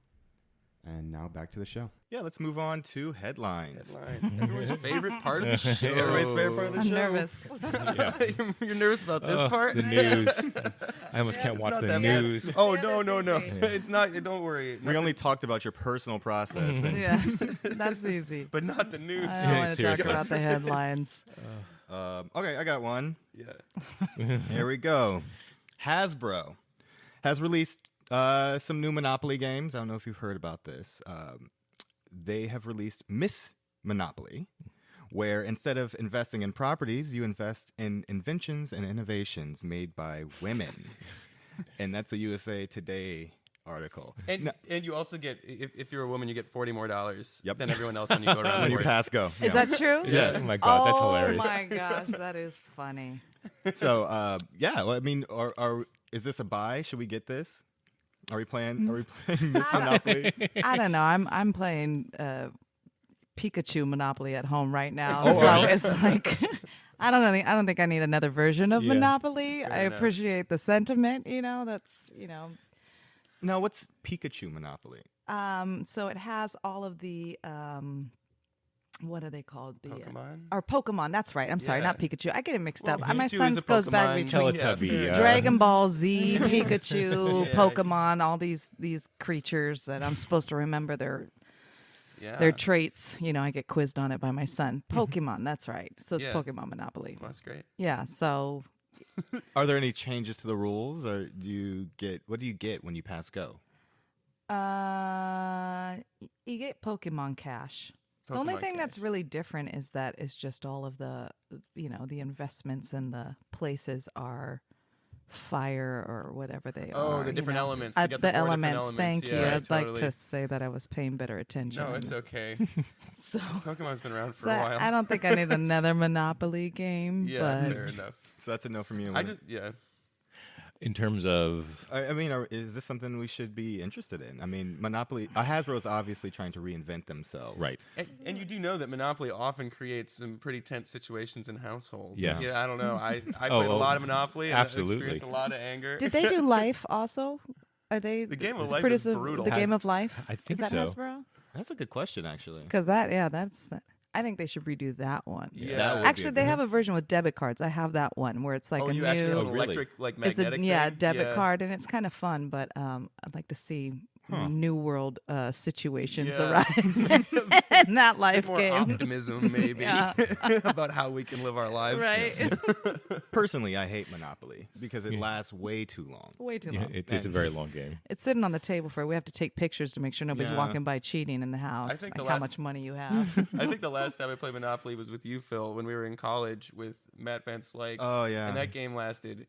And now back to the show. Yeah, let's move on to headlines. Everyone's favorite part of the show. Everybody's favorite part of the I'm show. nervous. You're nervous about this part? The news. I almost can't watch not the that bad. news. Oh, Yeah, no. that's easy. It's not. Don't worry. We only talked about your personal process. And, Yeah, that's easy. But not the news. I don't want to talk Seriously. about the headlines. okay, I got one. Yeah. Here we go. Hasbro has released some new Monopoly games. I don't know if you've heard about this. They have released Miss Monopoly, where instead of investing in properties, you invest in inventions and innovations made by women. And that's a USA Today article. And you also get, if you're a woman, you get $40 more Yep. than everyone else when you go around When the you board. pass go. Is Yeah. that true? Yes. Oh my God, that's Oh hilarious. my gosh, that is funny. So, well, I mean, is this a buy? Should we get this? Are we playing Miss Monopoly? I don't know. I'm playing Pikachu Monopoly at home right now, Oh, so are you? it's like I don't know. I don't think I need another version of Yeah. Monopoly. Fair I enough. appreciate the sentiment. That's Now, what's Pikachu Monopoly? So it has all of the what are they called? The Pokemon? or Pokemon. That's right. I'm sorry, Yeah. not Pikachu. I get it mixed up. Well, My Pikachu son is a goes back Pokemon. between Teletubby. Dragon Ball Z, Pikachu, Yeah. Pokemon, all these creatures that I'm supposed to remember their traits. I get quizzed on it by my son. Pokemon, that's right. So it's Yeah. Pokemon Monopoly. Well, that's great. Yeah. So Are there any changes to the rules, or what do you get when you pass go? you get Pokemon Cash. The only Pokemon thing that's Cash. really different is that it's just all of the the investments and the places are fire or whatever they are. Oh, the different elements. Uh, You get the the 4 different elements. elements. Thank you. Yeah, I'd totally. like to say that I was paying better attention. No, it's okay. So, Pokemon's been around for so a while. I don't think I need another Monopoly game. Yeah, but fair enough. So that's a no from you. Yeah. In terms of, I mean, is this something we should be interested in? I mean, Monopoly. Hasbro's obviously trying to reinvent themselves. right. And you do know that Monopoly often creates some pretty tense situations in households. Yes. Yeah, I don't know. I Oh, played a well, lot of Monopoly and absolutely. experienced a lot of anger. did they do Life also? Are they The Game of Life produce is brutal. The Game of Life? I think is that so. Hasbro? That's a good question, actually. Because I think they should redo that one. Yeah. That would be Actually, a they good- have a version with debit cards. I have that one where it's like Oh, a you new. actually have an Oh, really? electric, like it's a magnetic thing? debit Yeah. card, and it's kind of fun. But I'd like to see new world situations Yeah. arise in that life More game. optimism, maybe, Yeah. about how we can live our lives. Right? Personally, I hate Monopoly because it lasts way too long. Way too Yeah, long. it is a very long game. It's sitting on the table for. We have to take pictures to make sure nobody's Yeah. walking by cheating in the house. I think the like how last- much money you have. I think the last time I played Monopoly was with you, Phil, when we were in college with Matt Van Slyke. Oh, yeah. And that game lasted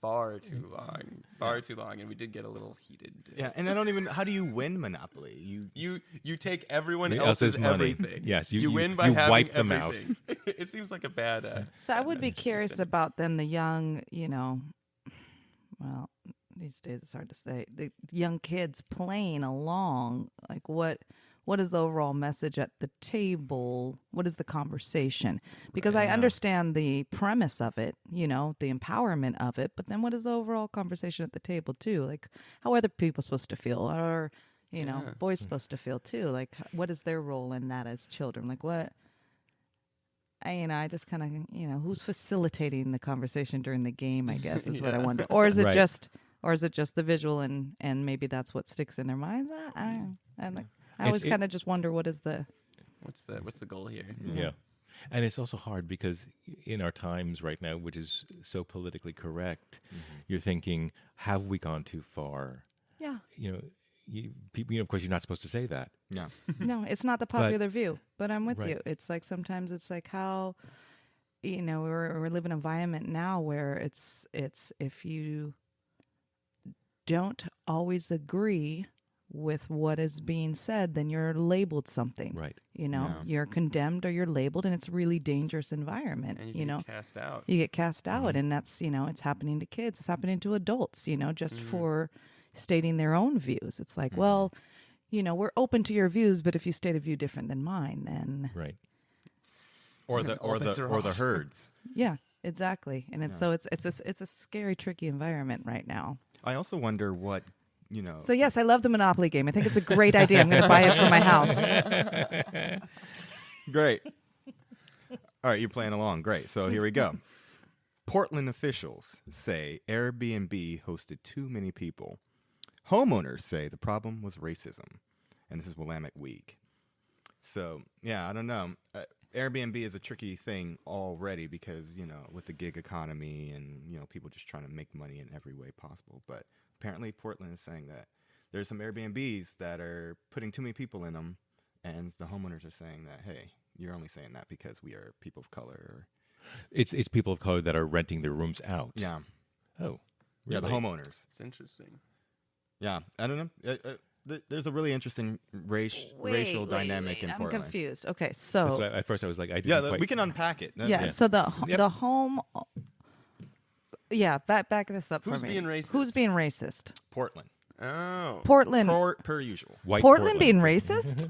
far too long, and we did get a little heated. Yeah, and I don't even. How do you win Monopoly? You take everyone Else's else's money. everything. Yes, you you- win by you having wipe them out. everything. It seems like a bad. So I would be curious about then the young, well, these days it's hard to say, the young kids playing along. Like what is the overall message at the table? What is the conversation? Because I understand the premise of it, the empowerment of it, but then what is the overall conversation at the table too? Like how are other people supposed to feel? Or You know, boys supposed to feel too. Like, what is their role in that as children? Like, what? I just kind of, who's facilitating the conversation during the game, I guess, is what I wonder. Or is it just the visual and maybe that's what sticks in their minds? I always kind of just wonder what's the goal here? Yeah. And it's also hard because in our times right now, which is so politically correct, you're thinking, have we gone too far? Yeah. People, of course, you're not supposed to say that. Yeah. No, it's not the popular view, but I'm with you. It's like sometimes it's like how, we live in an environment now where it's if you don't always agree with what is being said, then you're labeled something. Right. You're condemned or you're labeled, and it's a really dangerous environment. And you get cast out. You get cast out, and that's, it's happening to kids. It's happening to adults, just for stating their own views. It's like, well, we're open to your views, but if you state a view different than mine, then right. Or the herds. Yeah, exactly. And it's a scary, tricky environment right now. I also wonder what So yes, I love the Monopoly game. I think it's a great idea. I'm going to buy it for my house. Great. All right, you're playing along. Great. So here we go. Portland officials say Airbnb hosted too many people. Homeowners say the problem was racism. And this is Willamette Week. So, yeah, I don't know. Airbnb is a tricky thing already because, with the gig economy and, people just trying to make money in every way possible. But apparently Portland is saying that there's some Airbnbs that are putting too many people in them. And the homeowners are saying that, hey, you're only saying that because we are people of color. It's people of color that are renting their rooms out. Yeah. Oh, really? Yeah, the homeowners. It's interesting. Yeah, I don't know. There's a really interesting racial dynamic in Portland. I'm confused. Okay, so at first I was like, I didn't quite... we can unpack it. So the home. Yeah, back this up for me. Who's being racist? Who's being racist? Portland. Oh, Portland. Per usual. White Portland being racist?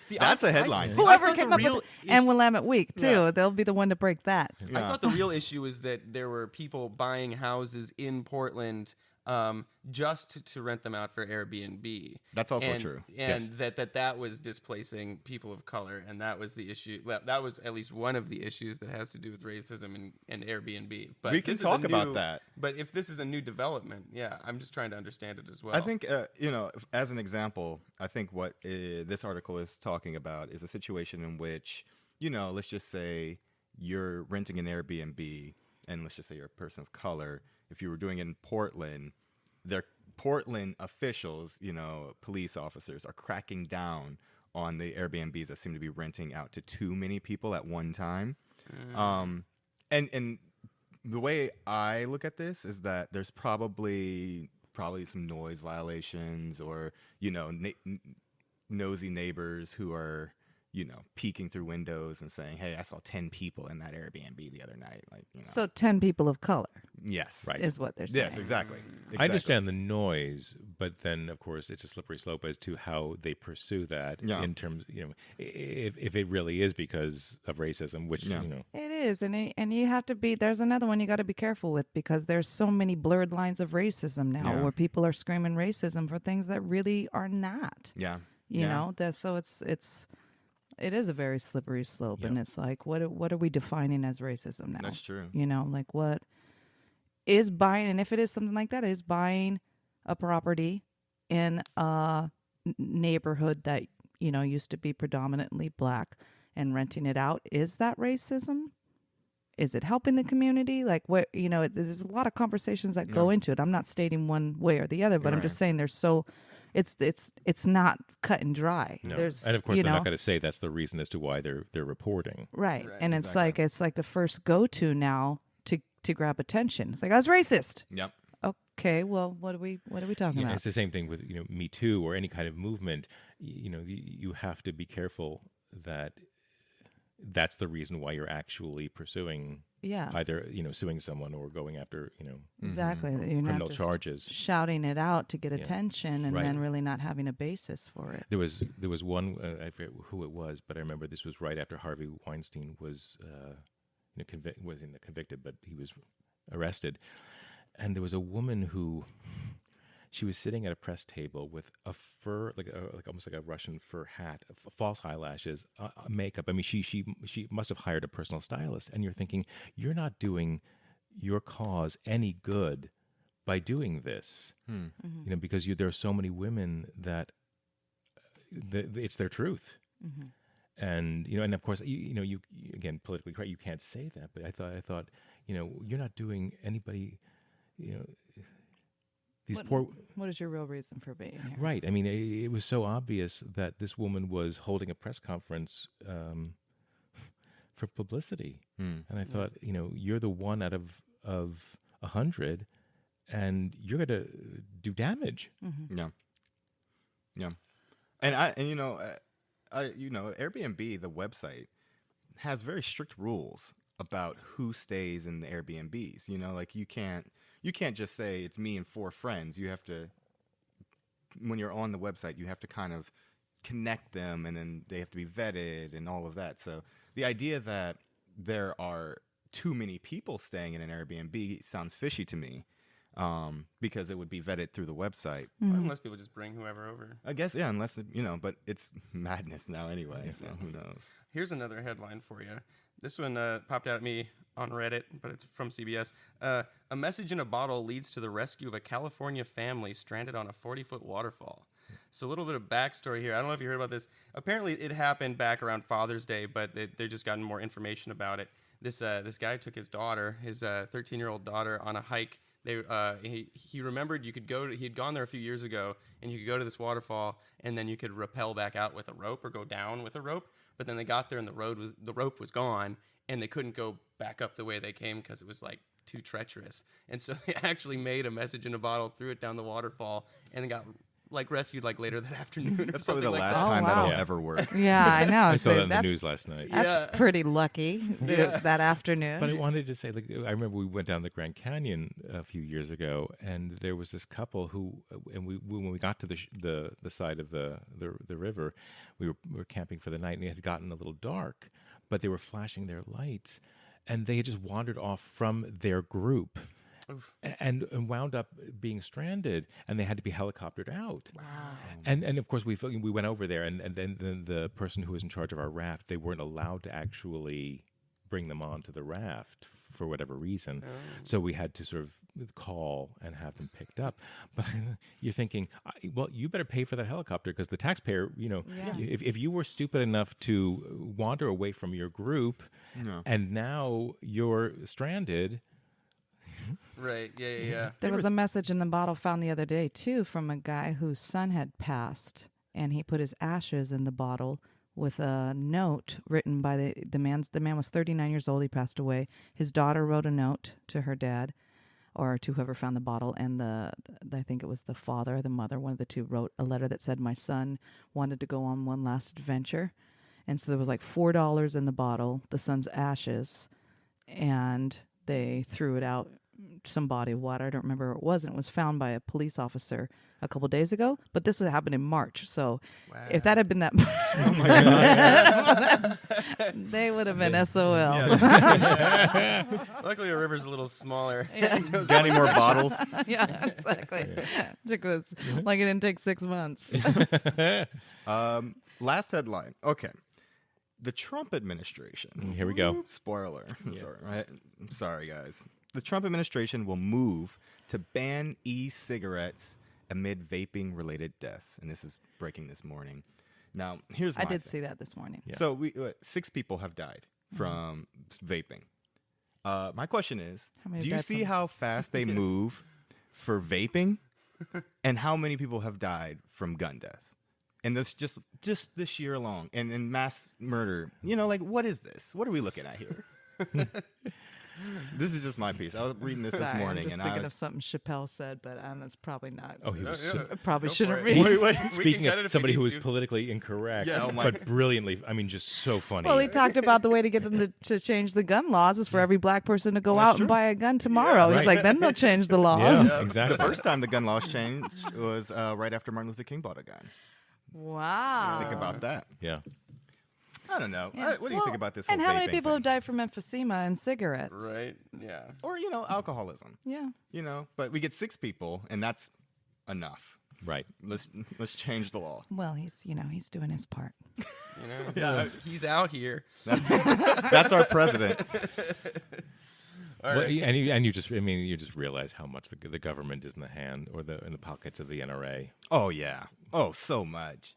See, That's a headline. Whoever came up with and Willamette Week too. They'll be the one to break that. I thought the real issue was that there were people buying houses in Portland just to rent them out for Airbnb. That's also true. And that was displacing people of color, and that was the issue. That was at least one of the issues that has to do with racism and Airbnb. But we can talk about that. But if this is a new development, I'm just trying to understand it as well. I think, as an example, I think what this article is talking about is a situation in which, let's just say you're renting an Airbnb, and let's just say you're a person of color. If you were doing it in Portland, their Portland officials, police officers, are cracking down on the Airbnbs that seem to be renting out to too many people at one time. And the way I look at this is that there's probably some noise violations or, nosy neighbors who are, peeking through windows and saying, hey, I saw 10 people in that Airbnb the other night. So 10 people of color. Yes. Right. Is what they're saying. Yes, exactly. I understand the noise, but then, of course, it's a slippery slope as to how they pursue that in terms, if it really is because of racism, which, It is. And you have to be, there's another one you got to be careful with because there's so many blurred lines of racism now where people are screaming racism for things that really are not. Yeah. So it is a very slippery slope, and it's like, what are we defining as racism now? That's true. Like what is buying, and if it is something like that, is buying a property in a neighborhood that used to be predominantly black and renting it out, is that racism? Is it helping the community? Like what there's a lot of conversations that go into it. I'm not stating one way or the other, but I'm just saying there's so. It's not cut and dry. No. And of course, they're not going to say that's the reason as to why they're reporting. Right. And it's like the first go-to now to grab attention. It's like, I was racist. Yep. Okay. Well, what are we talking about? It's the same thing with Me Too or any kind of movement. You have to be careful that that's the reason why you're actually pursuing either suing someone or going after exactly you're criminal charges, shouting it out to get attention, and then really not having a basis for it. There was one I forget who it was, but I remember this was right after Harvey Weinstein was convicted, but he was arrested, and there was a woman who she was sitting at a press table with a fur, like almost like a Russian fur hat, false eyelashes, makeup. I mean, she must have hired a personal stylist. And you're thinking, you're not doing your cause any good by doing this, because there are so many women that it's their truth. And and of course you again, politically correct, you can't say that, but I thought you're not doing anybody, these poor. What is your real reason for being here? Right. I mean, it was so obvious that this woman was holding a press conference for publicity, and I thought, you're the one out of 100, and you're going to do damage. Yeah. And Airbnb, the website, has very strict rules about who stays in the Airbnbs. Like you can't just say it's me and 4 friends. You have to, when you're on the website, you have to kind of connect them, and then they have to be vetted and all of that. So the idea that there are too many people staying in an Airbnb sounds fishy to me. Because it would be vetted through the website. Unless people just bring whoever over. I guess, yeah, unless, but it's madness now anyway, so who knows. Here's another headline for you. This one popped out at me on Reddit, but it's from CBS. A message in a bottle leads to the rescue of a California family stranded on a 40-foot waterfall. So a little bit of backstory here. I don't know if you heard about this. Apparently it happened back around Father's Day, but they've just gotten more information about it. This guy took his daughter, his 13-year-old daughter, on a hike. He remembered he had gone there a few years ago, and you could go to this waterfall, and then you could rappel back out with a rope or go down with a rope. But then they got there, and the rope was gone, and they couldn't go back up the way they came because it was like too treacherous. And so they actually made a message in a bottle, threw it down the waterfall, and then got rescued later that afternoon. That's probably the last that. time that'll Yeah. ever work. Yeah, I know. I saw that in the that's news last night. That's pretty lucky that afternoon. But I wanted to say, I remember we went down the Grand Canyon a few years ago, and there was this couple who, and when we got to the side of the river, we were camping for the night, and it had gotten a little dark, but they were flashing their lights, and they had just wandered off from their group. And wound up being stranded, and they had to be helicoptered out. Wow. And of course we went over there, and then the person who was in charge of our raft, they weren't allowed to actually bring them onto the raft for whatever reason. So we had to sort of call and have them picked up. But you're thinking, well, you better pay for that helicopter, because the taxpayer, if you were stupid enough to wander away from your group, and now you're stranded. Right. Yeah. There was a message in the bottle found the other day, too, from a guy whose son had passed, and he put his ashes in the bottle with a note written by the man. The man was 39 years old. He passed away. His daughter wrote a note to her dad, or to whoever found the bottle, and I think it was the father or the mother, one of the two, wrote a letter that said, "My son wanted to go on one last adventure." And so there was $4 in the bottle, the son's ashes, and they threw it out some body of water. I don't remember what it was, and it was found by a police officer a couple days ago. But this would happen in March, so if that had been that, they would have been SOL. Yeah. Luckily, the river's a little smaller. Yeah. Got any more bottles? Yeah, exactly. It didn't take 6 months. Last headline. Okay. The Trump administration. Here we go. Spoiler. I'm sorry, guys. The Trump administration will move to ban e-cigarettes amid vaping-related deaths. And this is breaking this morning. Now, here's my I did thing. see that this morning. Yeah. So 6 people have died from vaping. My question is, do you see how fast they move for vaping? And how many people have died from gun deaths? And this just this year alone, and mass murder. What is this? What are we looking at here? This is just my piece. I was reading this Sorry, morning, I'm just and thinking of something Chappelle said, but that's probably not. Oh, he was. I probably shouldn't for it. read. Wait. Speaking of somebody who was politically incorrect, but brilliantly, just so funny. Well, he talked about the way to get them to change the gun laws is for every black person to go out and buy a gun tomorrow. Yeah, He's right. like, then they'll change the laws. Yeah, exactly. The first time the gun laws changed was right after Martin Luther King bought a gun. Wow. Think about that. Yeah. I don't know. Yeah. What do you think about this whole And how many vaping people thing? have died from emphysema and cigarettes? Right. Yeah. Or, alcoholism. Yeah. But we get 6 people, and that's enough. Right. Let's change the law. Well, he's doing his part. He's out here. That's our president. Well, and you just realize how much the government is in the hand or in the pockets of the NRA. Oh yeah. Oh, so much.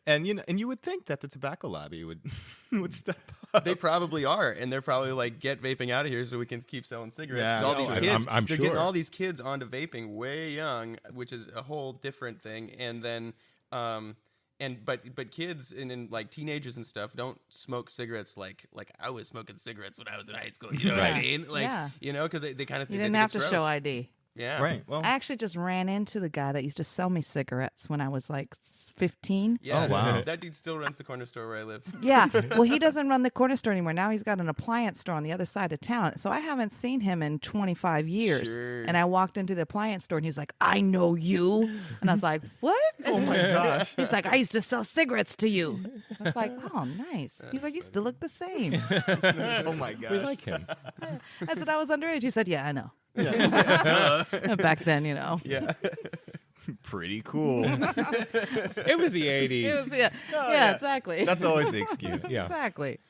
And you would think that the tobacco lobby would step up. They probably are, and they're probably like, get vaping out of here so we can keep selling cigarettes. Yeah, 'Cause all these kids, I'm they're sure. getting all these kids onto vaping way young, which is a whole different thing. And then, but kids and like teenagers and stuff don't smoke cigarettes like I was smoking cigarettes when I was in high school. You know what I mean? Like, because they kind of You think didn't they have think to it's show gross. ID. Yeah. Right. Well. I actually just ran into the guy that used to sell me cigarettes when I was like 15. Yeah. Oh, wow. That dude still runs the corner store where I live. Yeah. Well, he doesn't run the corner store anymore. Now he's got an appliance store on the other side of town. So I haven't seen him in 25 years. Sure. And I walked into the appliance store and he's like, I know you. And I was like, what? Oh my gosh. He's like, I used to sell cigarettes to you. I was like, oh, nice. He's like, you still look the same. Oh my gosh. We like him. I said, I was underage. He said, yeah, I know. Back then, Yeah. Pretty cool. It was the 80s. It was, yeah, exactly. That's always the excuse. Yeah. Exactly.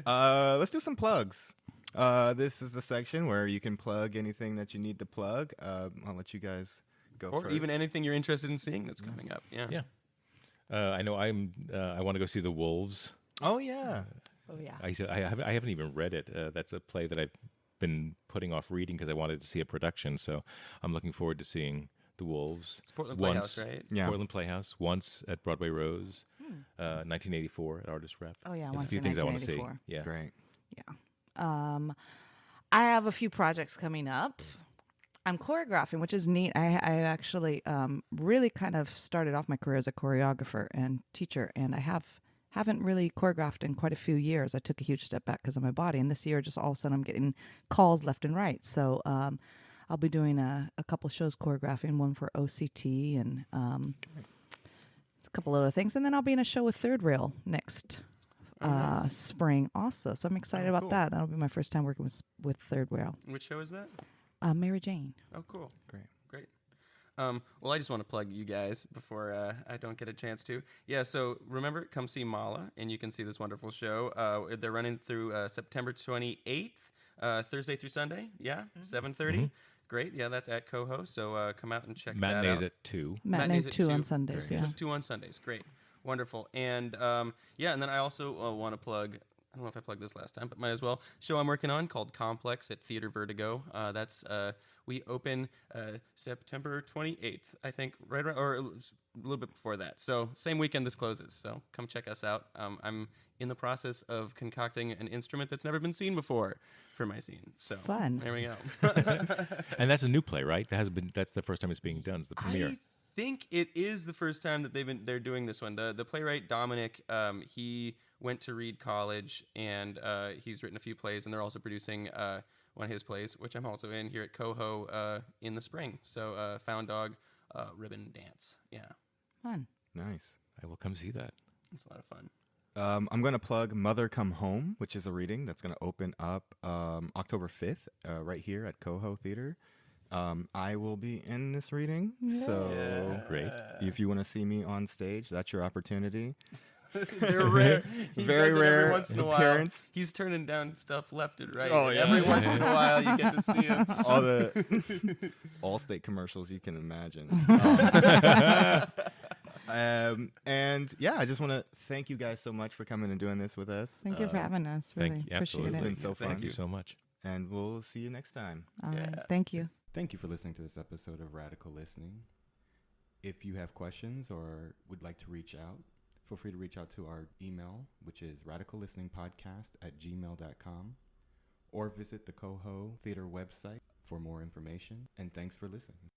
Let's do some plugs. This is the section where you can plug anything that you need to plug. I'll let you guys go Or first. even anything you're interested in seeing that's coming up. Yeah. Yeah. I know I want to go see The Wolves. Oh yeah. Oh, yeah. I haven't even read it. That's a play that I've been putting off reading because I wanted to see a production. So I'm looking forward to seeing The Wolves. It's Portland Playhouse, right? Yeah. Portland Playhouse. Once at Broadway Rose. 1984 at Artist Rep. Oh, yeah. There's a Once few in things I want to see. 1984. Yeah. Great. Yeah. I have a few projects coming up. I'm choreographing, which is neat. I actually really kind of started off my career as a choreographer and teacher, and I haven't really choreographed in quite a few years. I took a huge step back because of my body, and this year just all of a sudden I'm getting calls left and right. So I'll be doing a couple shows choreographing, one for OCT and a couple other things, and then I'll be in a show with Third Rail next spring also. So I'm excited about cool. that. That'll be my first time working with Third Rail. Which show is that? Mary Jane. Oh, cool. Great. Well, I just want to plug you guys before I don't get a chance to. Yeah, so remember, come see Mala, and you can see this wonderful show. They're running through September 28th, Thursday through Sunday. Yeah, 7:30. Mhm. Great. Yeah, that's at Coho. So come out and check that out. Matinees at 2. Matinee Matinees at 2 on 2. Sundays. Great. Yeah. 2 on Sundays. Great. Wonderful. And and then I also want to plug, I don't know if I plugged this last time, but might as well. Show I'm working on called Complex at Theater Vertigo. We open September 28th, I think, right around, or a little bit before that. So same weekend this closes. So come check us out. I'm in the process of concocting an instrument that's never been seen before for my scene. So Fun. There we go. And that's a new play, right? That's the first time it's being done. It's the premiere. I think it is the first time that they're doing this one. The playwright Dominic, he went to Reed College, and he's written a few plays, and they're also producing one of his plays, which I'm also in here at Coho in the spring. So Found Dog Ribbon Dance. Yeah, Fun. Nice. I will come see that. it's a lot of fun. I'm going to plug Mother Come Home, which is a reading that's going to open up October 5th right here at Coho Theater. I will be in this reading, so Great. if you want to see me on stage, that's your opportunity. They're rare. He Very does it rare every once in a while. appearance. He's turning down stuff left and right. Oh, yeah. Every once in a while, you get to see him. All the Allstate commercials you can imagine. And yeah, I just want to thank you guys so much for coming and doing this with us. Thank you for having us. Really appreciate absolutely. It's it. been so fun. Thank you so much. And we'll see you next time. All right. Yeah. Thank you. Thank you for listening to this episode of Radical Listening. If you have questions or would like to reach out, feel free to reach out to our email, which is radicallisteningpodcast@gmail.com, or visit the Coho Theater website for more information. And thanks for listening.